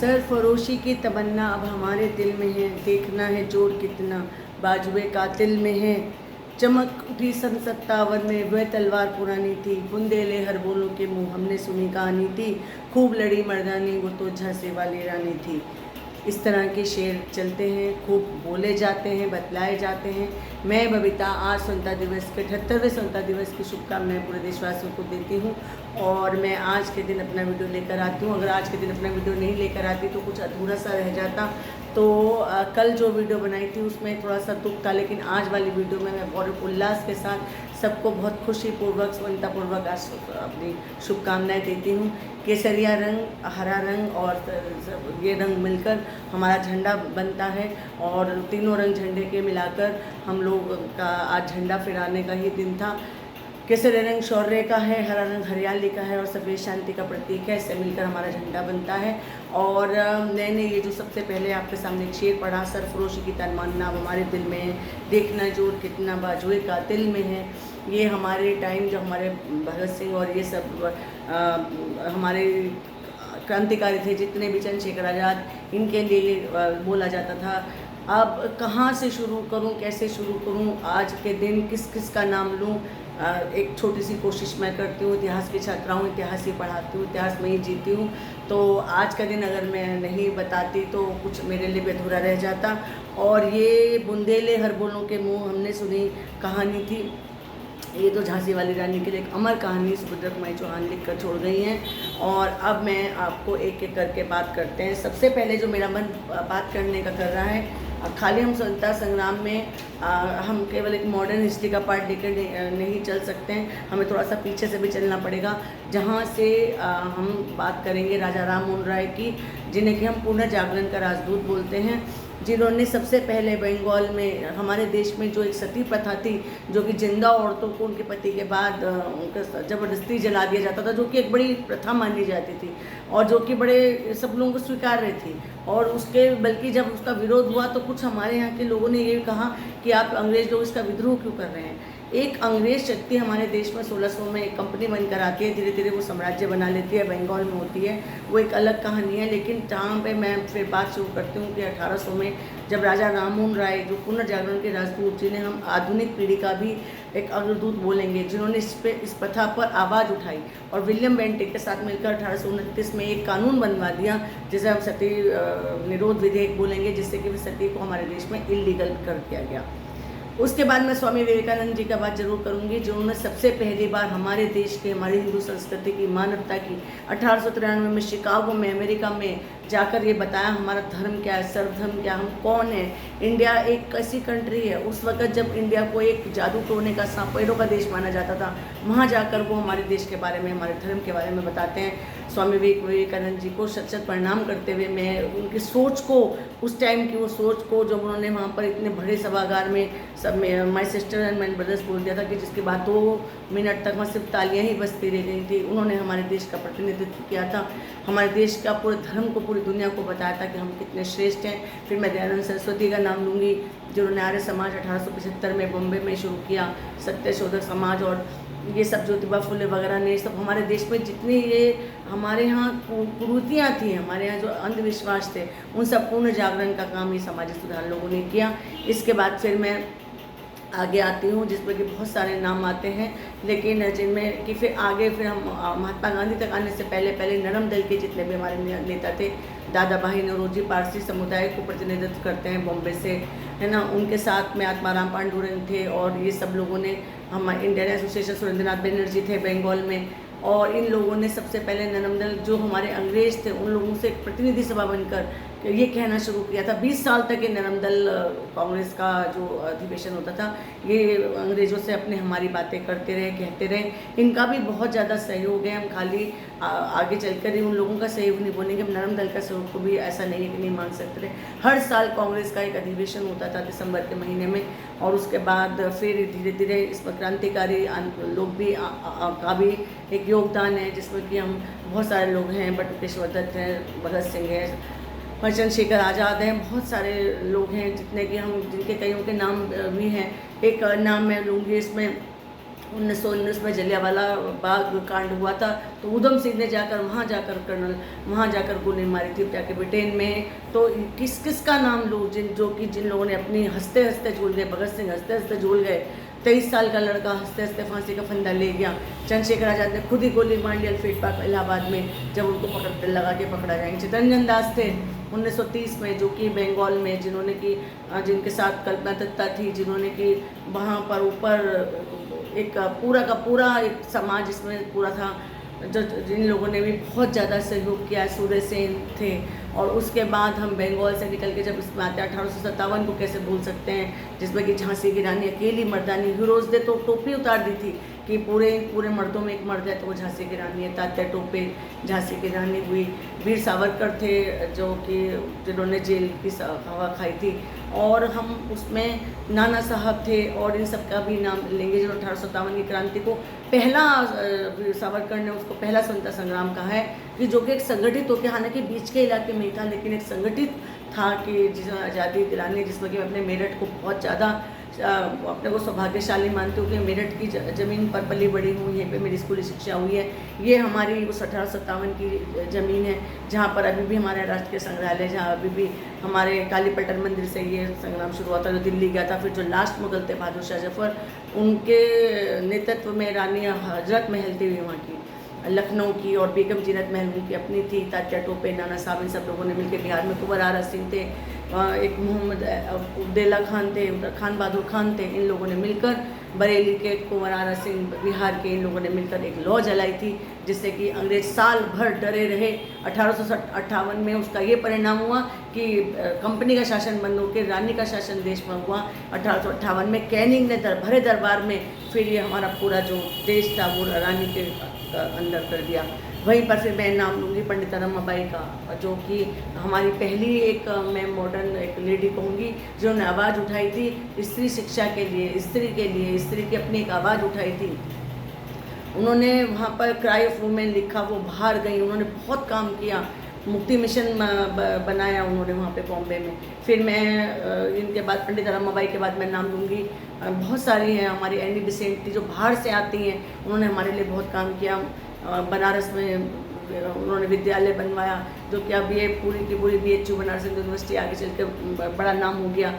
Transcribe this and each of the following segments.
सरफरोशी की तमन्ना अब हमारे दिल में है, देखना है जोर कितना बाजुए कातिल में है। चमक उठी सन 57 में वह तलवार पुरानी थी, बुंदेले हर बोलों के मुंह हमने सुनी कहानी थी। खूब लड़ी मर्दानी वो तो झांसी वाली रानी थी। इस तरह के शेर चलते हैं, खूब बोले जाते हैं, बतलाए जाते हैं। मैं बबीता आज स्वतंत्रता दिवस के 78वें स्वतंत्रता दिवस की शुभकामनाएं पूरे देशवासियों को देती हूँ। और मैं आज के दिन अपना वीडियो लेकर आती हूँ। अगर आज के दिन अपना वीडियो नहीं लेकर आती तो कुछ अधूरा सा रह जाता। तो कल जो वीडियो बनाई थी उसमें थोड़ा सा दुख था, लेकिन आज वाली वीडियो में मैं बहुत उल्लास के साथ सबको बहुत खुशीपूर्वक स्वतंत्रतापूर्वक अपनी शुभकामनाएं देती हूँ। केसरिया रंग, हरा रंग और ये रंग मिलकर हमारा झंडा बनता है और तीनों रंग झंडे के मिलाकर हम लोग का आज झंडा फहराने का ही दिन था। केसरिया रंग शौर्य का है, हरा रंग हरियाली का है और सफ़ेद शांति का प्रतीक है। इससे मिलकर हमारा झंडा बनता है। और मैंने ये जो सबसे पहले आपके सामने एक शेर पढ़ा, सरफरोशी की तमन्ना अब हमारे दिल में है, देखना जोर कितना बाजुए कातिल में है। ये हमारे टाइम जो हमारे भगत सिंह और ये सब हमारे क्रांतिकारी थे, जितने भी चंद्रशेखर आज़ाद, इनके लिए बोला जाता था। अब कहाँ से शुरू करूँ, कैसे शुरू करूँ, आज के दिन किस किस का नाम लूँ। एक छोटी सी कोशिश मैं करती हूँ। इतिहास की छात्रा हूँ, इतिहास ही पढ़ाती हूँ, इतिहास में ही जीती हूँ। तो आज का दिन अगर मैं नहीं बताती तो कुछ मेरे लिए भी अधूरा रह जाता। और ये बुंदेले हर बोलों के मुँह हमने सुनी कहानी थी। ये तो झांसी वाली रानी के लिए एक अमर कहानी सुभद्रा कुमारी चौहान लिख कर छोड़ गई हैं। और अब मैं आपको एक एक करके बात करते हैं। सबसे पहले जो मेरा मन बात करने का कर रहा है, खाली हम स्वतंत्रता संग्राम में हम केवल एक मॉडर्न हिस्ट्री का पार्ट लेकर नहीं चल सकते हैं, हमें थोड़ा सा पीछे से भी चलना पड़ेगा। जहाँ से हम बात करेंगे राजा राम मोहन राय की, जिन्हें कि हम पुनर्जागरण का राजदूत बोलते हैं, जिन्होंने सबसे पहले बंगाल में हमारे देश में जो एक सती प्रथा थी, जो कि जिंदा औरतों को उनके पति के बाद उनका ज़बरदस्ती जला दिया जाता था, जो कि एक बड़ी प्रथा मानी जाती थी और जो कि बड़े सब लोगों को स्वीकार्य थी। और उसके बल्कि जब उसका विरोध हुआ तो कुछ हमारे यहाँ के लोगों ने ये कहा कि आप अंग्रेज़ लोग इसका विद्रोह क्यों कर रहे हैं। एक अंग्रेज़ शक्ति हमारे देश में 1600 में एक कंपनी बनकर आती है, धीरे धीरे वो साम्राज्य बना लेती है, बंगाल में होती है, वो एक अलग कहानी है। लेकिन जहाँ पे मैं फिर बात शुरू करती हूँ कि 1800 में जब राजा राम मोहन राय, जो पुनर्जागरण के राजदूत, जिन्हें हम आधुनिक पीढ़ी का भी एक अग्रदूत बोलेंगे, जिन्होंने इस प्रथा पर आवाज़ उठाई और विलियम बेंटिक के साथ मिलकर 1829 में एक कानून बनवा दिया, जिसे हम सती निरोध विधेयक बोलेंगे, जिससे कि सती को हमारे देश में इलीगल कर दिया गया। उसके बाद मैं स्वामी विवेकानंद जी का बात जरूर करूंगी, जिन्होंने सबसे पहली बार हमारे देश के, हमारी हिंदू संस्कृति की, मानवता की 1893 में शिकागो में, अमेरिका में जाकर ये बताया हमारा धर्म क्या है, सर्वधर्म क्या, हम कौन है। इंडिया एक कैसी कंट्री है। उस वक्त जब इंडिया को एक जादू टोने का, सांपेड़ों का देश माना जाता था, वहाँ जाकर वो हमारे देश के बारे में, हमारे धर्म के बारे में बताते हैं। स्वामी विवेकानंद जी को सच सच प्रणाम करते हुए मैं उनकी सोच को, उस टाइम की वो सोच को, जब उन्होंने वहाँ पर इतने बड़े सभागार में सब में my sister and my brothers बोल दिया था कि जिसके बाद 2 मिनट तक वहाँ सिर्फ तालियां ही बजती रह गई थी। उन्होंने हमारे देश का प्रतिनिधित्व किया था, हमारे देश का पूरे धर्म को पूरी दुनिया को बताया था कि हम कितने श्रेष्ठ हैं। फिर मैं दयानंद सरस्वती का नाम लूँगी, जिन्होंने आर्य समाज 1875 में बॉम्बे में शुरू किया, सत्यशोधक समाज, और ये सब ज्योतिबा फुले वगैरह ने सब हमारे देश में जितनी ये हमारे यहाँ कुरीतियाँ थी, हमारे यहाँ जो अंधविश्वास थे, उन सब पूर्ण जागरण का काम ये सामाजिक सुधार लोगों ने किया। इसके बाद फिर मैं आगे आती हूँ, जिसमें कि बहुत सारे नाम आते हैं, लेकिन जिनमें कि फिर आगे फिर हम महात्मा गांधी तक आने से पहले पहले नरम दल के जितने भी हमारे नेता थे, दादा भाई नौरोजी पारसी समुदाय को प्रतिनिधित्व करते हैं बॉम्बे से, है ना, उनके साथ में आत्माराम पांडुरंग थे और ये सब लोगों ने, हम इंडियन एसोसिएशन सुरेंद्रनाथ बनर्जी थे बंगाल में, और इन लोगों ने सबसे पहले नरम दल, जो हमारे अंग्रेज़ थे, उन लोगों से एक प्रतिनिधि सभा बनकर ये कहना शुरू किया था। 20 साल तक ये नरम दल कांग्रेस का जो अधिवेशन होता था, ये अंग्रेज़ों से अपने हमारी बातें करते रहे, कहते रहे। इनका भी बहुत ज़्यादा सहयोग है। हम खाली आगे चलकर ही उन लोगों का सहयोग नहीं बोलेंगे, हम नरम दल का सहयोग को भी ऐसा नहीं है कि नहीं मांग सकते रहे। हर साल कांग्रेस का एक अधिवेशन होता था दिसंबर के महीने में, और उसके बाद फिर धीरे धीरे इसमें क्रांतिकारी लोग भी का भी एक योगदान है, जिसमें कि हम बहुत सारे लोग हैं, बटुकेश्वर दत्त हैं, भगत सिंह है, चंद्रशेखर आज़ाद हैं, बहुत सारे लोग हैं जितने कि हम, जिनके कईयों के नाम भी हैं। एक नाम मैं लूँगी इसमें, 1919 में जलियांवाला बाग कांड हुआ था, तो उधम सिंह ने जाकर वहाँ जाकर गोली मारी थी, क्या कि ब्रिटेन में। तो किस किस का नाम लूँ जिन लोगों ने अपनी हंसते हंसते झूल गए। भगत सिंह हंसते हंसते झूल गए, 23 साल का लड़का हंसते हंसते फांसी का फंदा ले गया। चंद्रशेखर आज़ाद ने खुद ही गोली मार ली अल्फ्रेड पार्क इलाहाबाद में, जब उनको लगा के पकड़ा जाएंगे। चित्तरंजन दास थे 1930 में, जो कि बंगाल में जिनके साथ कल्पना दत्ता थी, जिन्होंने कि वहाँ पर ऊपर एक पूरा का पूरा एक समाज इसमें पूरा था, जो जिन लोगों ने भी बहुत ज़्यादा सहयोग किया। सूर्य सेन थे। और उसके बाद हम बंगाल से निकल के जब इसमें आते हैं 1857 को कैसे भूल सकते हैं, जिसमें कि झांसी की रानी अकेली मर्दानी हीरोज़ ने तो टोपी उतार दी थी कि पूरे मर्दों में एक मर्द है तो वो झांसी की रानी है। तात्या टोपे झांसी की रानी हुई। वीर सावरकर थे जिन्होंने जेल की हवा खाई थी। और हम उसमें नाना साहब थे, और इन सब का भी नाम लेंगे जिन्होंने 1857 की क्रांति को पहला, सावरकर ने उसको पहला स्वतंत्रता संग्राम कहा है, कि जो कि एक संगठित होकर, हालांकि बीच के इलाके में ही था, लेकिन एक संगठित था कि जिसमें आज़ादी दिलाने, जिसमें कि मैं अपने मेरठ को बहुत ज़्यादा अपने को सौभाग्यशाली मानती हूँ कि मेरठ की ज़मीन पर पली बड़ी हूँ, यहीं पे मेरी स्कूली शिक्षा हुई है। ये हमारी उस 1857 की ज़मीन है, जहाँ पर अभी भी हमारा राष्ट्रीय संग्रहालय, जहाँ अभी भी हमारे कालीपटन मंदिर से ये संग्राम शुरू हुआ था, जो दिल्ली गया था। फिर जो लास्ट मुगल थे बहादुर शाह जफर, उनके नेतृत्व में रानी हजरत महल थी वहाँ की, लखनऊ की, और बेगम जीनत महल उनकी अपनी थी। तात्या टोपे, नाना साहब, इन सब लोगों ने मिलकर बिहार में कुंवर आरा सिंह थे, एक मोहम्मद उद्देला खान थे, खान बहादुर खान थे। इन लोगों ने मिलकर बरेली के कुंवर आरा सिंह, बिहार के, इन लोगों ने मिलकर एक लॉ जलाई थी, जिससे कि अंग्रेज साल भर डरे रहे। 1858 में उसका ये परिणाम हुआ कि कंपनी का शासन बंद होकर रानी का शासन देश में हुआ। 1858 में कैनिंग ने भरे दरबार में फिर ये हमारा पूरा जो देश था वो रानी के अंदर कर दिया। वहीं पर फिर मैं नाम लूँगी पंडिता रमाबाई का, जो कि हमारी पहली एक मैं मॉडर्न एक लेडी कहूँगी, जिन्होंने आवाज़ उठाई थी स्त्री शिक्षा के लिए, स्त्री की अपनी एक आवाज़ उठाई थी। उन्होंने वहाँ पर क्राई ऑफ वुमेन लिखा, वो बाहर गई, उन्होंने बहुत काम किया, मुक्ति मिशन बनाया उन्होंने वहाँ पे बॉम्बे में। फिर मैं इनके बाद पंडिता रमाबाई के बाद मैं नाम लूँगी, बहुत सारी हैं हमारी एनी बेसेंट थी, जो बाहर से आती हैं, उन्होंने हमारे लिए बहुत काम किया। बनारस में उन्होंने विद्यालय बनवाया, जो कि अब ये पूरी की पूरी BHU बनारस यूनिवर्सिटी आगे चल के बड़ा नाम हो गया।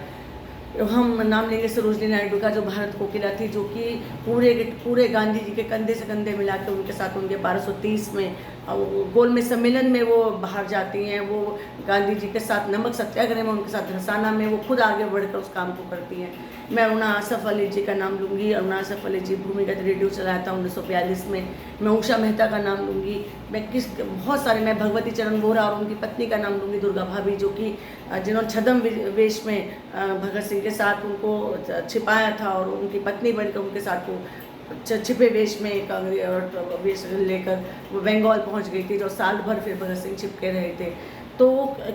हम नाम लेंगे सरोजनी नायडू का, जो भारत कोकिला थी, जो कि पूरे गांधी जी के कंधे से कंधे मिला के उनके साथ उनके 1230 में गोलमेज सम्मेलन में वो बाहर जाती हैं। वो गांधी जी के साथ नमक सत्याग्रह में उनके साथ रसाना में वो खुद आगे बढ़कर उस काम को करती हैं। मैं अरुणा आसफ अली जी का नाम लूँगी। अरुणा आसफ अली जी भूमिगत रेडियो चलाया था 1942 में। मैं उषा मेहता का नाम लूँगी। बहुत सारे, मैं भगवती चरण वोहरा और उनकी पत्नी का नाम लूँगी, दुर्गा भाभी, जो कि जिन्होंने छद्म वेश में भगत सिंह के साथ उनको छिपाया था, और उनकी पत्नी बनकर उनके साथ वो छिपे वेश में वेश लेकर वो बंगाल पहुंच गई थी, जो साल भर फिर भगत सिंह छिपके रहे थे। तो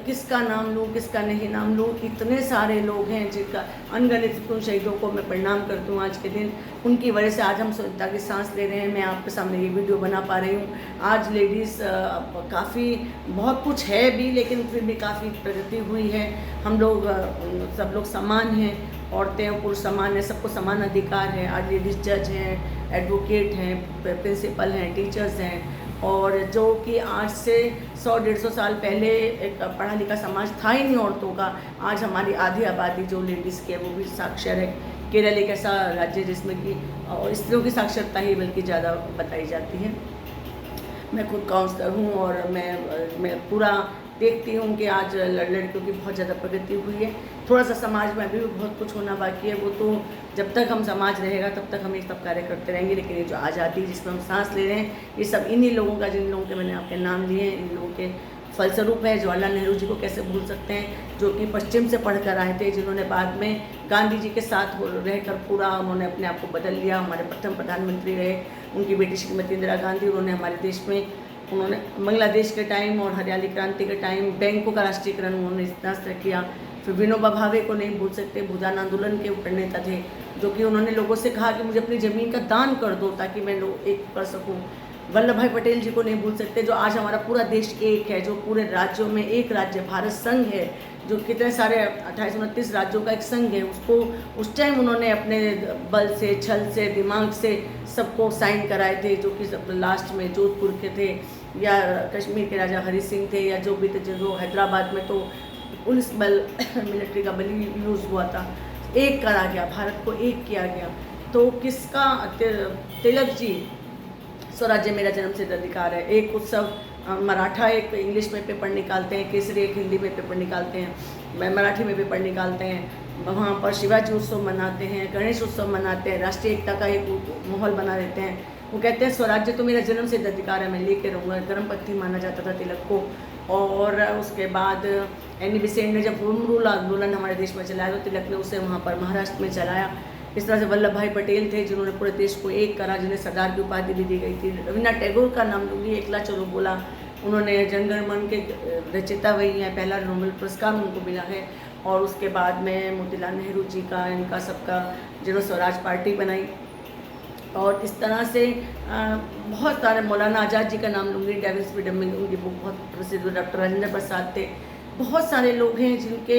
किसका नाम लूँ, किसका नहीं नाम लूँ, इतने सारे लोग हैं जिनका अनगिनत उन शहीदों को मैं प्रणाम करती हूँ आज के दिन। उनकी वजह से आज हम स्वतंत्रता की सांस ले रहे हैं। मैं आपके सामने ये वीडियो बना पा रही हूँ। आज लेडीज़ काफ़ी बहुत कुछ है भी, लेकिन फिर भी काफ़ी प्रगति हुई है। हम लोग सब लोग समान हैं, औरतें और पुरुष समान हैं, सबको समान अधिकार है। आज लेडीज़ जज हैं, एडवोकेट हैं, प्रिंसिपल हैं, टीचर्स हैं, और जो कि आज से 100-150 साल पहले एक पढ़ा लिखा समाज था ही नहीं औरतों का। आज हमारी आधी आबादी जो लेडीज़ की है वो भी साक्षर है। केरल एक ऐसा राज्य जिसमें कि स्त्रियों की साक्षरता ही बल्कि ज़्यादा बताई जाती है। मैं खुद काउंसलर हूँ, और मैं पूरा देखती हूँ कि आज लड़कियों की बहुत ज़्यादा प्रगति हुई है। थोड़ा सा समाज में अभी भी बहुत कुछ होना बाकी है, वो तो जब तक हम समाज रहेगा तब तक हम ये सब कार्य करते रहेंगे। लेकिन ये जो आज़ादी जिसमें हम सांस ले रहे हैं, ये सब इन्हीं लोगों का, जिन लोगों के मैंने आपके नाम लिए हैं, इन लोगों के फलस्वरूप है। जवाहरलाल नेहरू जी को कैसे भूल सकते हैं, जो कि पश्चिम से पढ़कर आए थे, जिन्होंने बाद में गांधी जी के साथ रहकर पूरा उन्होंने अपने आप को बदल लिया। हमारे प्रथम प्रधानमंत्री रहे। उनकी बेटी श्रीमती इंदिरा गांधी, उन्होंने हमारे देश में, उन्होंने बांग्लादेश के टाइम और हरियाली क्रांति के टाइम बैंकों का राष्ट्रीयकरण उन्होंने इतना किया। फिर विनोबा भावे को नहीं भूल सकते, भूदान आंदोलन के प्रणेता थे, जो कि उन्होंने लोगों से कहा कि मुझे अपनी ज़मीन का दान कर दो ताकि मैं लोग एक कर सकूं। वल्लभ भाई पटेल जी को नहीं भूल सकते, जो आज हमारा पूरा देश एक है, जो पूरे राज्यों में एक राज्य भारत संघ है, जो कितने सारे 28-29 राज्यों का एक संघ है, उसको उस टाइम उन्होंने अपने बल से, छल से, दिमाग से सबको साइन कराए थे, जो कि लास्ट में जोधपुर के थे या कश्मीर के राजा हरि सिंह थे, या जो भी थे, जो हैदराबाद में तो पुलिस बल मिलिट्री का बल यूज़ हुआ था। एक करा गया, भारत को एक किया गया। तो किसका, तिलक जी, स्वराज्य मेरा जन्मसिद्ध अधिकार है। एक उत्सव मराठा एक इंग्लिश में पेपर निकालते हैं, केसरी एक हिंदी में पेपर निकालते हैं, मराठी में पेपर निकालते हैं, वहाँ पर शिवाजी उत्सव मनाते हैं, गणेश उत्सव मनाते हैं, राष्ट्रीय एकता का एक माहौल बना देते हैं। वो कहते हैं स्वराज्य तो मेरा जन्मसिद्ध अधिकार है, मैं लेके रहूँगा। धर्मपत्नी माना जाता था तिलक को। और उसके बाद एनी बेसेंट ने जब होम रूल आंदोलन हमारे देश में चलाया तो तिलक ने उसे वहाँ पर महाराष्ट्र में चलाया। इस तरह से वल्लभ भाई पटेल थे जिन्होंने पूरे देश को एक करा, जिन्हें सरदार की उपाधि भी दी गई थी। रविन्द्रनाथ टैगोर का नाम लूँगी, एकला चलो बोला, उन्होंने जनगण मन के रचयिता वही हैं, पहला नोबेल पुरस्कार उनको मिला है। और उसके बाद में मोतीलाल नेहरू जी का, इनका सबका, जिन्होंने स्वराज पार्टी बनाई। और इस तरह से बहुत सारे, मौलाना आज़ाद जी का नाम लूँगी, डेविल्स फ्रीडम में उनकी बुक बहुत प्रसिद्ध, डॉक्टर राजेंद्र प्रसाद थे। बहुत सारे लोग हैं जिनके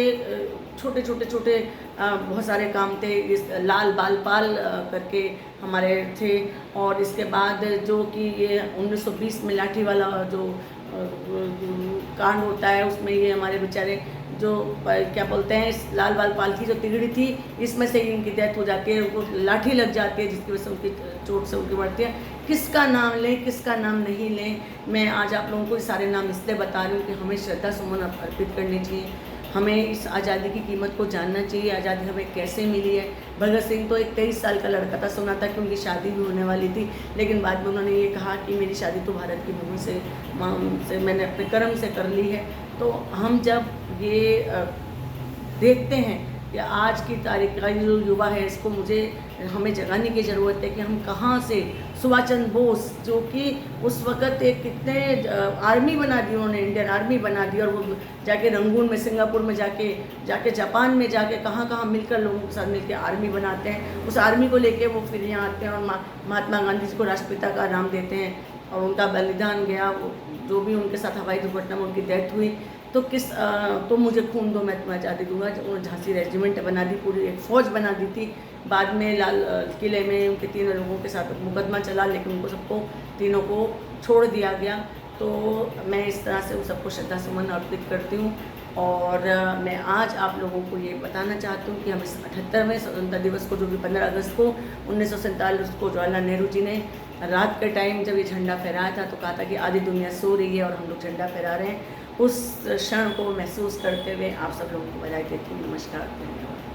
छोटे छोटे बहुत सारे काम थे। इस लाल बालपाल करके हमारे थे। और इसके बाद जो कि ये 1920 में लाठी वाला जो कांड होता है, उसमें ये हमारे बेचारे जो क्या बोलते हैं, इस लाल बालपाल की जो तिगड़ी थी, इसमें से इनकी डेथ हो जाती है, उनको लाठी लग जाती है, जिसकी वजह से उनकी चोट से उनकी बढ़ती है। किसका नाम लें, किसका नाम नहीं लें, मैं आज आप लोगों को ये सारे नाम इसलिए बता रही हूँ कि हमें श्रद्धा सुमन अर्पित करनी चाहिए। हमें इस आज़ादी की कीमत को जानना चाहिए, आज़ादी हमें कैसे मिली है। भगत सिंह तो एक 23 साल का लड़का था, सुना था कि उनकी शादी भी होने वाली थी, लेकिन बाद में उन्होंने ये कहा कि मेरी शादी तो भारत की भूमि से मैंने अपने कर्म से कर ली है। तो हम जब ये देखते हैं कि आज की तारीख का जो युवा है, इसको हमें जगाने की ज़रूरत है कि हम कहाँ से, सुभाष चंद्र बोस जो कि उस वक़्त एक कितने आर्मी बना दी उन्होंने, इंडियन आर्मी बना दी, और वो जाके रंगून में, सिंगापुर में जाके जापान में जाके कहाँ मिलकर लोगों के साथ मिलकर आर्मी बनाते हैं। उस आर्मी को लेके वो फिर यहाँ आते हैं और महात्मा गांधी जी को राष्ट्रपिता का नाम देते हैं, और उनका बलिदान गया, जो भी उनके साथ हवाई दुर्घटना में उनकी डेथ हुई। तो मुझे खून दो, मैं तुम्हें आज़ादी दूंगा। उन्होंने झांसी रेजिमेंट बना दी, पूरी एक फ़ौज बना दी थी। बाद में लाल किले में उनके 3 लोगों के साथ मुकदमा चला, लेकिन उनको सबको, तीनों को छोड़ दिया गया। तो मैं इस तरह से उन सबको श्रद्धा सुमन अर्पित करती हूँ। और मैं आज आप लोगों को ये बताना चाहती हूँ कि हम इस 78वें स्वतंत्रता दिवस को, जो कि 15 अगस्त को 1947 को जवाहरलाल नेहरू जी ने रात के टाइम जब ये झंडा फहराया था, तो कहा था कि आधी दुनिया सो रही है और हम लोग झंडा फहरा रहे हैं। उस क्षण को महसूस करते हुए आप सब लोगों को बधाई देती हूँ। नमस्कार, धन्यवाद।